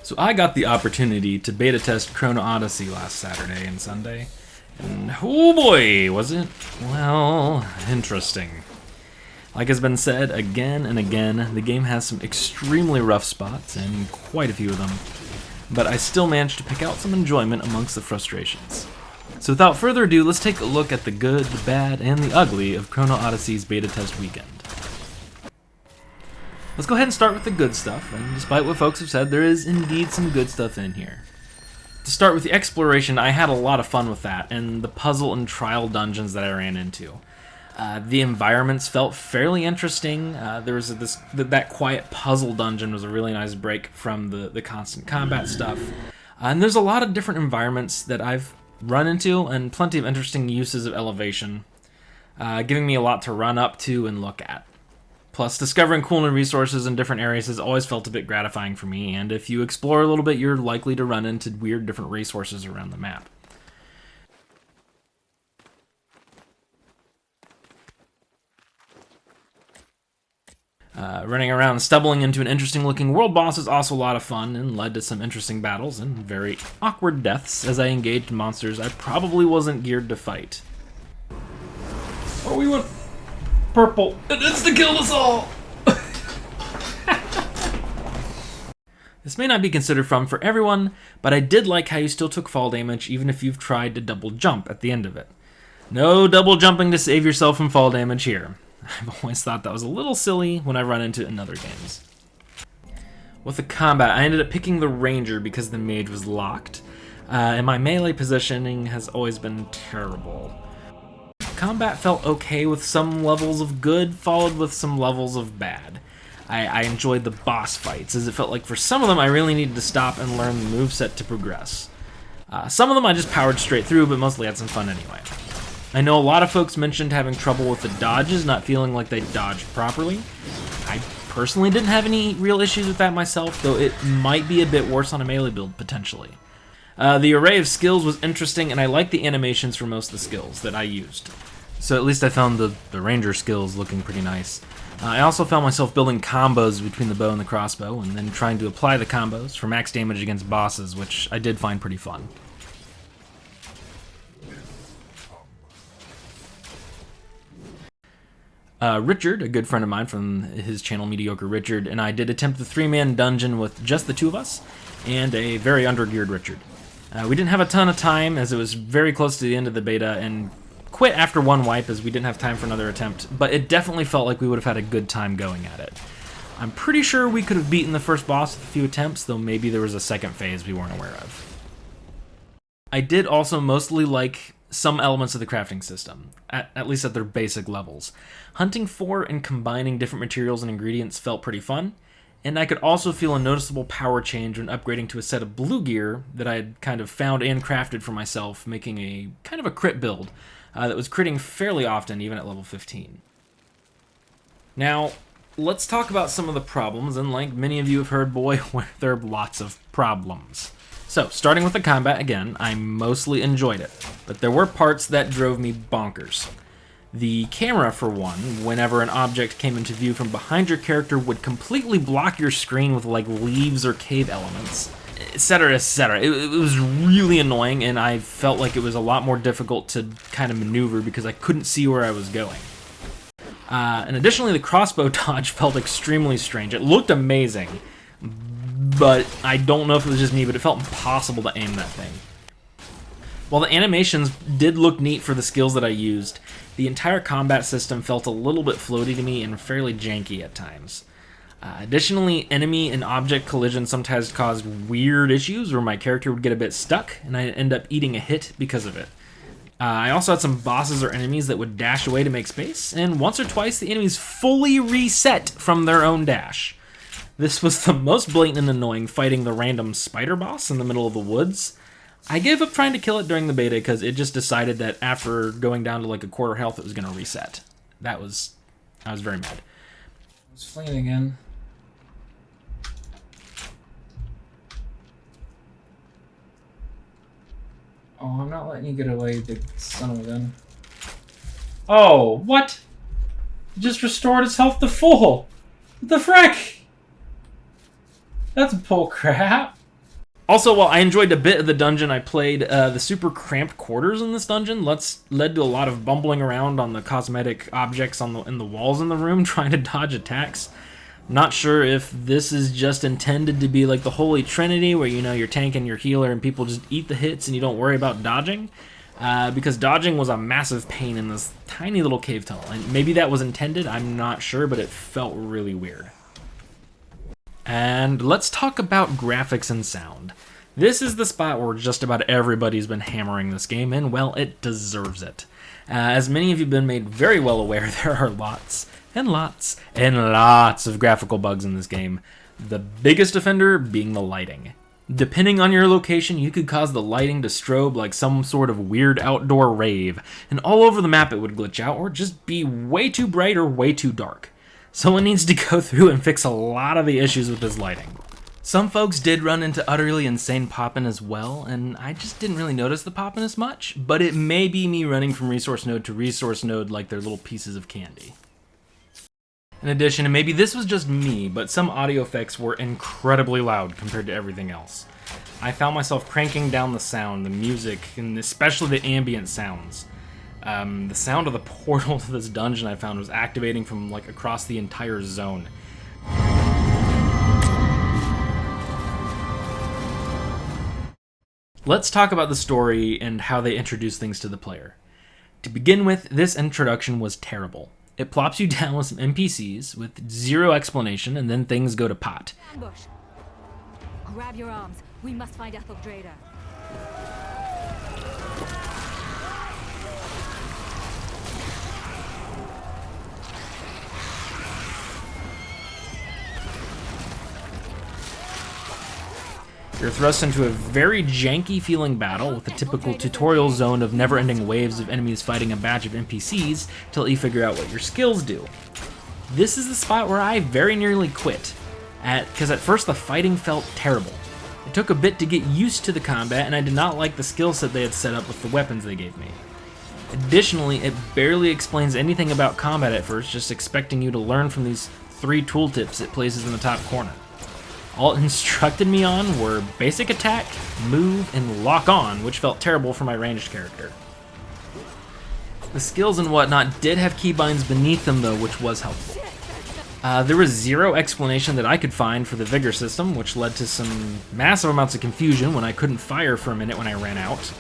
So I got the opportunity to beta test Chrono Odyssey last Saturday and Sunday, and oh boy, was it, well, interesting. Like has been said again and again, the game has some extremely rough spots, and quite a few of them, but I still managed to pick out some enjoyment amongst the frustrations. So without further ado, let's take a look at the good, the bad, and the ugly of Chrono Odyssey's beta test weekend. Let's go ahead and start with the good stuff, and despite what folks have said, there is indeed some good stuff in here. To start with the exploration, I had a lot of fun with that, and the puzzle and trial dungeons that I ran into. The environments felt fairly interesting. There was that quiet puzzle dungeon was a really nice break from the constant combat stuff. And there's a lot of different environments that I've run into, and plenty of interesting uses of elevation, giving me a lot to run up to and look at. Plus, discovering cool new resources in different areas has always felt a bit gratifying for me, and if you explore a little bit, you're likely to run into weird different resources around the map. Running around and stumbling into an interesting looking world boss was also a lot of fun and led to some interesting battles and very awkward deaths as I engaged monsters I probably wasn't geared to fight. Oh, we went purple. It insta-killed us all! This may not be considered fun for everyone, but I did like how you still took fall damage even if you've tried to double jump at the end of it. No double jumping to save yourself from fall damage here. I've always thought that was a little silly when I run into it in other games. With the combat, I ended up picking the ranger because the mage was locked, and my melee positioning has always been terrible. Combat felt okay with some levels of good, followed with some levels of bad. I enjoyed the boss fights, as it felt like for some of them I really needed to stop and learn the moveset to progress. Some of them I just powered straight through, but mostly had some fun anyway. I know a lot of folks mentioned having trouble with the dodges, not feeling like they dodged properly. I personally didn't have any real issues with that myself, though it might be a bit worse on a melee build, potentially. The array of skills was interesting, and I liked the animations for most of the skills that I used. So at least I found the ranger skills looking pretty nice. I also found myself building combos between the bow and the crossbow, and then trying to apply the combos for max damage against bosses, which I did find pretty fun. Richard, a good friend of mine from his channel, Mediocre Richard, and I did attempt the 3-man dungeon with just the two of us, and a very undergeared Richard. We didn't have a ton of time, as it was very close to the end of the beta, and quit after one wipe as we didn't have time for another attempt, but it definitely felt like we would have had a good time going at it. I'm pretty sure we could have beaten the first boss with a few attempts, though maybe there was a second phase we weren't aware of. I did also mostly like some elements of the crafting system, at least at their basic levels. Hunting for and combining different materials and ingredients felt pretty fun, and I could also feel a noticeable power change when upgrading to a set of blue gear that I had kind of found and crafted for myself, making a kind of a crit build that was critting fairly often, even at level 15. Now, let's talk about some of the problems, and like many of you have heard, boy, were there lots of problems. So, starting with the combat again, I mostly enjoyed it, but there were parts that drove me bonkers. The camera, for one, whenever an object came into view from behind your character, would completely block your screen with like leaves or cave elements, etc., etc. It was really annoying, and I felt like it was a lot more difficult to kind of maneuver because I couldn't see where I was going. And additionally, the crossbow dodge felt extremely strange. It looked amazing, but I don't know if it was just me, but it felt impossible to aim that thing. While the animations did look neat for the skills that I used, the entire combat system felt a little bit floaty to me and fairly janky at times. Additionally, enemy and object collision sometimes caused weird issues where my character would get a bit stuck and I'd end up eating a hit because of it. I also had some bosses or enemies that would dash away to make space, and once or twice the enemies fully reset from their own dash. This was the most blatant and annoying, fighting the random spider boss in the middle of the woods. I gave up trying to kill it during the beta because it just decided that after going down to like a quarter health, it was going to reset. I was very mad. I was fleeing again. Oh, I'm not letting you get away, big son of a gun. Oh, what? It just restored its health to full. What the frick? That's bull crap. Also, while I enjoyed a bit of the dungeon, I played the super cramped quarters in this dungeon. Led to a lot of bumbling around on the cosmetic objects in the walls in the room, trying to dodge attacks. Not sure if this is just intended to be like the Holy Trinity, where your tank and your healer and people just eat the hits and you don't worry about dodging. Because dodging was a massive pain in this tiny little cave tunnel. And maybe that was intended, I'm not sure, but it felt really weird. And let's talk about graphics and sound. This is the spot where just about everybody's been hammering this game, and well, it deserves it. As many of you have been made very well aware, there are lots and lots and lots of graphical bugs in this game. The biggest offender being the lighting. Depending on your location, you could cause the lighting to strobe like some sort of weird outdoor rave, and all over the map it would glitch out or just be way too bright or way too dark. Someone needs to go through and fix a lot of the issues with this lighting. Some folks did run into utterly insane popping as well, and I just didn't really notice the popping as much, but it may be me running from resource node to resource node like they're little pieces of candy. In addition, and maybe this was just me, but some audio effects were incredibly loud compared to everything else. I found myself cranking down the sound, the music, and especially the ambient sounds. The sound of the portal to this dungeon I found was activating from like across the entire zone. Let's talk about the story and how they introduce things to the player. To begin with, this introduction was terrible. It plops you down with some NPCs with zero explanation, and then things go to pot. Ambush. Grab your arms. We must find Etheldrada. You're thrust into a very janky feeling battle with a typical tutorial zone of never-ending waves of enemies fighting a batch of NPCs till you figure out what your skills do. This is the spot where I very nearly quit, because at first the fighting felt terrible. It took a bit to get used to the combat, and I did not like the skill set they had set up with the weapons they gave me. Additionally, it barely explains anything about combat at first, just expecting you to learn from these 3 tooltips it places in the top corner. All it instructed me on were basic attack, move, and lock on, which felt terrible for my ranged character. The skills and whatnot did have keybinds beneath them though, which was helpful. There was zero explanation that I could find for the vigor system, which led to some massive amounts of confusion when I couldn't fire for a minute when I ran out.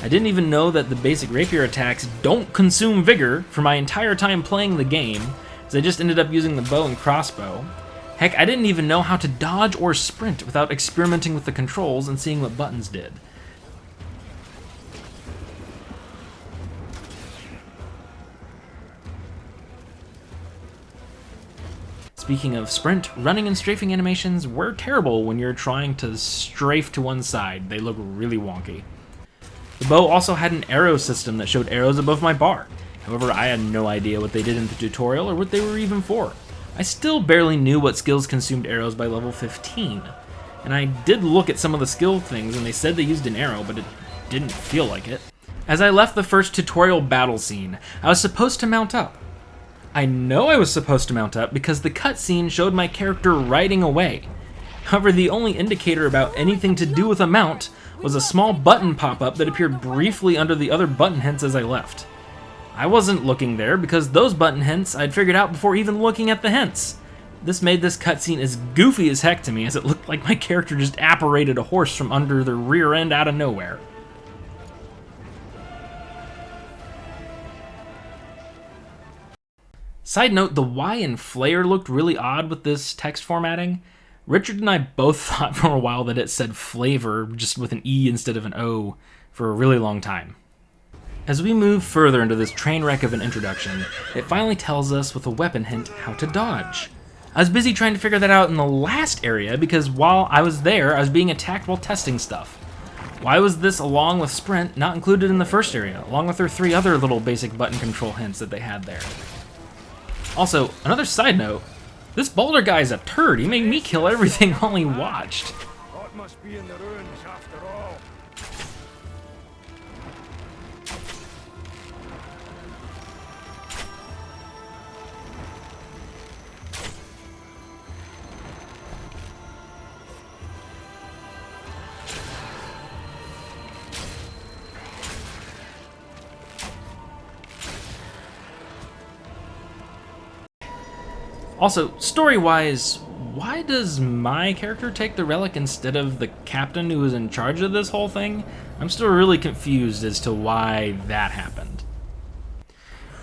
I didn't even know that the basic rapier attacks don't consume vigor for my entire time playing the game, as I just ended up using the bow and crossbow. Heck, I didn't even know how to dodge or sprint without experimenting with the controls and seeing what buttons did. Speaking of sprint, running and strafing animations were terrible when you're trying to strafe to one side. They look really wonky. The bow also had an arrow system that showed arrows above my bar. However, I had no idea what they did in the tutorial or what they were even for. I still barely knew what skills consumed arrows by level 15. And I did look at some of the skill things and they said they used an arrow, but it didn't feel like it. As I left the first tutorial battle scene, I was supposed to mount up. I know I was supposed to mount up because the cutscene showed my character riding away. However, the only indicator about anything to do with a mount was a small button pop-up that appeared briefly under the other button hints as I left. I wasn't looking there because those button hints I'd figured out before even looking at the hints. This made this cutscene as goofy as heck to me, as it looked like my character just apparated a horse from under the rear end out of nowhere. Side note, the Y in Flare looked really odd with this text formatting. Richard and I both thought for a while that it said flavor, just with an E instead of an O, for a really long time. As we move further into this train wreck of an introduction, it finally tells us with a weapon hint how to dodge. I was busy trying to figure that out in the last area because while I was there, I was being attacked while testing stuff. Why was this, along with sprint, not included in the first area, along with their 3 other little basic button control hints that they had there? Also, another side note, this boulder guy's a turd. He made me kill everything while he watched. What must be in the ruins after all? Also, story-wise, why does my character take the relic instead of the captain who was in charge of this whole thing? I'm still really confused as to why that happened.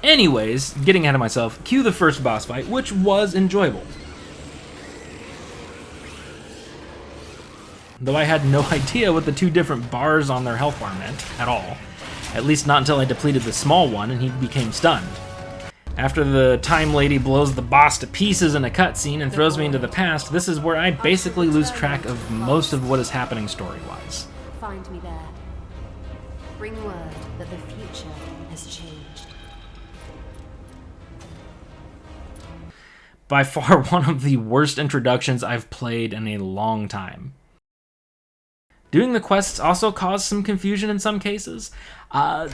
Anyways, getting ahead of myself, cue the first boss fight, which was enjoyable. Though I had no idea what the two different bars on their health bar meant at all. At least not until I depleted the small one and he became stunned. After the time lady blows the boss to pieces in a cutscene and throws me into the past, this is where I basically lose track of most of what is happening story-wise. Find me there. Bring word that the future has changed. By far one of the worst introductions I've played in a long time. Doing the quests also caused some confusion in some cases.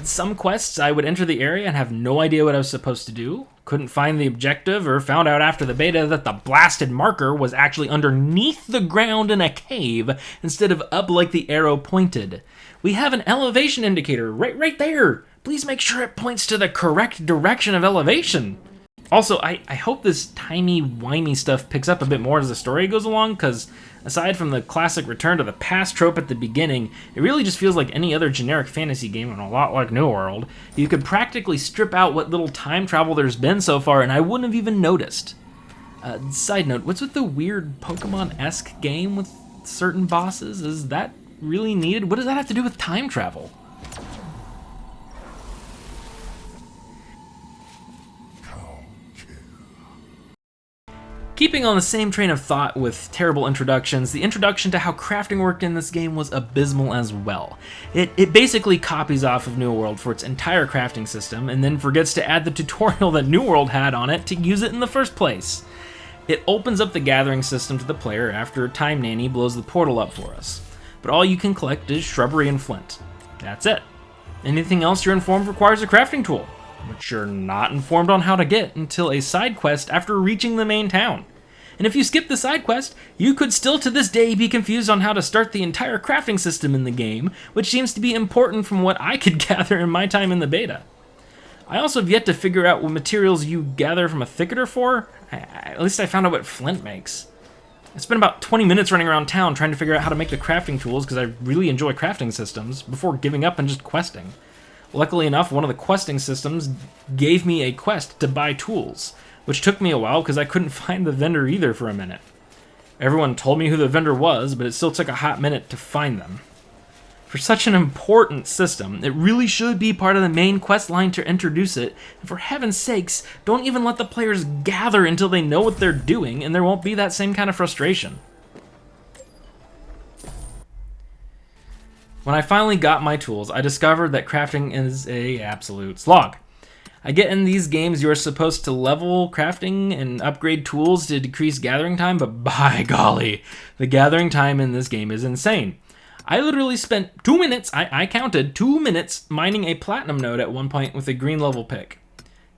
Some quests, I would enter the area and have no idea what I was supposed to do. Couldn't find the objective, or found out after the beta that the blasted marker was actually underneath the ground in a cave instead of up like the arrow pointed. We have an elevation indicator right there. Please make sure it points to the correct direction of elevation. Also, I hope this timey-wimey stuff picks up a bit more as the story goes along, because aside from the classic return to the past trope at the beginning, it really just feels like any other generic fantasy game, and a lot like New World. You could practically strip out what little time travel there's been so far, and I wouldn't have even noticed. Side note, what's with the weird Pokemon-esque game with certain bosses? Is that really needed? What does that have to do with time travel? Keeping on the same train of thought with terrible introductions, the introduction to how crafting worked in this game was abysmal as well. It basically copies off of New World for its entire crafting system, and then forgets to add the tutorial that New World had on it to use it in the first place. It opens up the gathering system to the player after Time Nanny blows the portal up for us, but all you can collect is shrubbery and flint. That's it. Anything else you're informed requires a crafting tool, which you're not informed on how to get until a side quest after reaching the main town. And if you skip the side quest, you could still to this day be confused on how to start the entire crafting system in the game, which seems to be important from what I could gather in my time in the beta. I also have yet to figure out what materials you gather from a thicket are for. At least I found out what flint makes. I spent about 20 minutes running around town trying to figure out how to make the crafting tools because I really enjoy crafting systems before giving up and just questing. Luckily enough, one of the questing systems gave me a quest to buy tools, which took me a while because I couldn't find the vendor either for a minute. Everyone told me who the vendor was, but it still took a hot minute to find them. For such an important system, it really should be part of the main quest line to introduce it, and for heaven's sakes, don't even let the players gather until they know what they're doing, and there won't be that same kind of frustration. When I finally got my tools, I discovered that crafting is an absolute slog. I get in these games you are supposed to level crafting and upgrade tools to decrease gathering time, but by golly, the gathering time in this game is insane. I literally spent 2 minutes, I counted 2 minutes mining a platinum node at one point with a green level pick.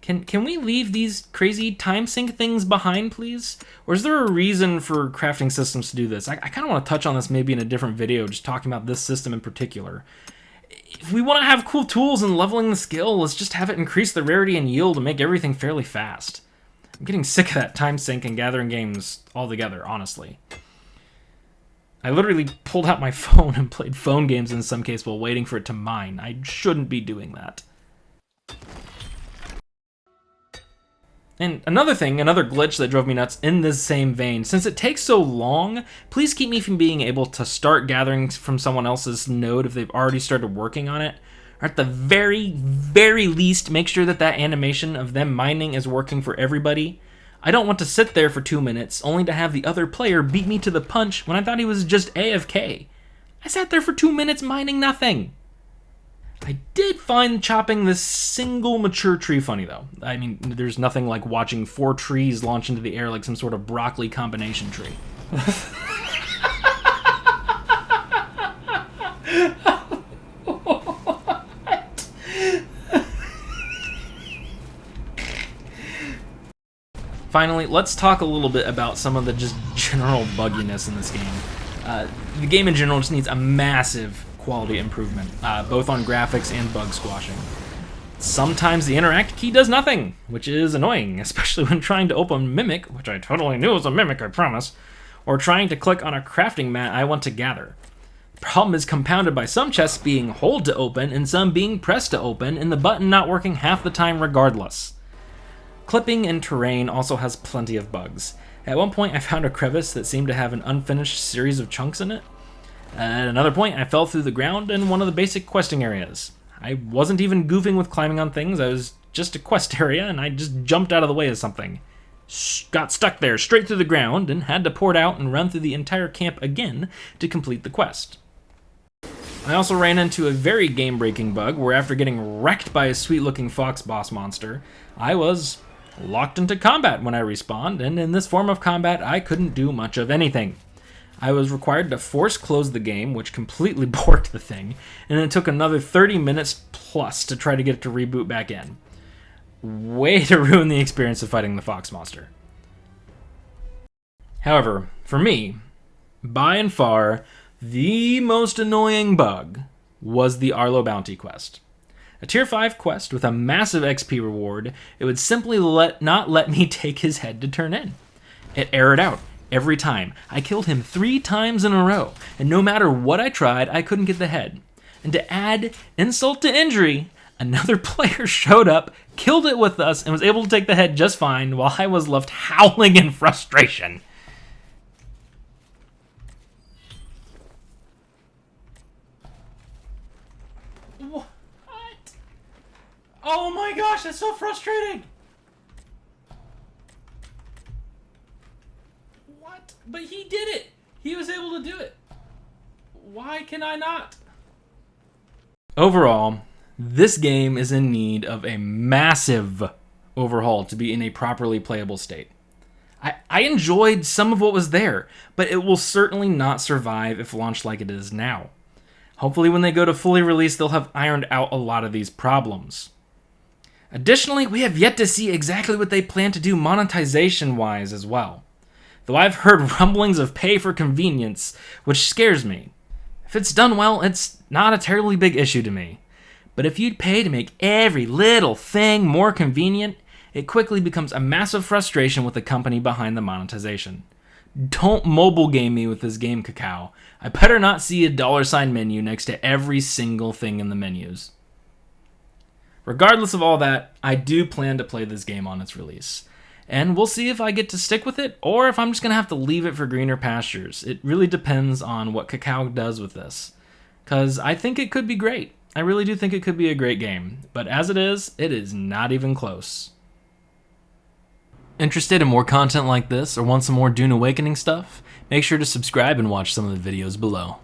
Can we leave these crazy time sync things behind, please? Or is there a reason for crafting systems to do this? I kind of want to touch on this maybe in a different video, just talking about this system in particular. If we want to have cool tools and leveling the skill, let's just have it increase the rarity and yield and make everything fairly fast. I'm getting sick of that time sync and gathering games altogether, honestly. I literally pulled out my phone and played phone games in some case while waiting for it to mine. I shouldn't be doing that. And another glitch that drove me nuts in this same vein, since it takes so long, please keep me from being able to start gathering from someone else's node if they've already started working on it. Or at the very, very least, make sure that that animation of them mining is working for everybody. I don't want to sit there for 2 minutes, only to have the other player beat me to the punch when I thought he was just AFK. I sat there for 2 minutes mining nothing. I did find chopping this single mature tree funny, though. I mean, there's nothing like watching 4 trees launch into the air like some sort of broccoli combination tree. Finally, let's talk a little bit about some of the just general bugginess in this game. The game in general just needs a massive quality improvement, both on graphics and bug squashing. Sometimes the interact key does nothing, which is annoying, especially when trying to open Mimic, which I totally knew was a Mimic, I promise, or trying to click on a crafting mat I want to gather. The problem is compounded by some chests being hold to open and some being press to open, and the button not working half the time regardless. Clipping and terrain also has plenty of bugs. At one point I found a crevice that seemed to have an unfinished series of chunks in it. At another point I fell through the ground in one of the basic questing areas. I wasn't even goofing with climbing on things, I was just a quest area and I just jumped out of the way of something. Got stuck there straight through the ground and had to port out and run through the entire camp again to complete the quest. I also ran into a very game-breaking bug where after getting wrecked by a sweet-looking fox boss monster, I was locked into combat when I respawned, and in this form of combat I couldn't do much of anything. I was required to force close the game, which completely borked the thing, and it took another 30 minutes plus to try to get it to reboot back in. Way to ruin the experience of fighting the fox monster. However, for me, by and far, the most annoying bug was the Arlo Bounty quest. A tier 5 quest with a massive XP reward, it would simply not let me take his head to turn in. It errored out every time. I killed him 3 times in a row, and no matter what I tried, I couldn't get the head. And to add insult to injury, another player showed up, killed it with us, and was able to take the head just fine while I was left howling in frustration. What? Oh my gosh, that's so frustrating! What? But he did it! He was able to do it! Why can I not? Overall, this game is in need of a massive overhaul to be in a properly playable state. I enjoyed some of what was there, but it will certainly not survive if launched like it is now. Hopefully when they go to fully release, they'll have ironed out a lot of these problems. Additionally, we have yet to see exactly what they plan to do monetization-wise as well. Though I've heard rumblings of pay for convenience, which scares me. If it's done well, it's not a terribly big issue to me. But if you'd pay to make every little thing more convenient, it quickly becomes a massive frustration with the company behind the monetization. Don't mobile game me with this game, Kakao. I better not see a $sign menu next to every single thing in the menus. Regardless of all that, I do plan to play this game on its release. And we'll see if I get to stick with it, or if I'm just going to have to leave it for greener pastures. It really depends on what Kakao does with this. Because I think it could be great. I really do think it could be a great game. But as it is not even close. Interested in more content like this, or want some more Dune Awakening stuff? Make sure to subscribe and watch some of the videos below.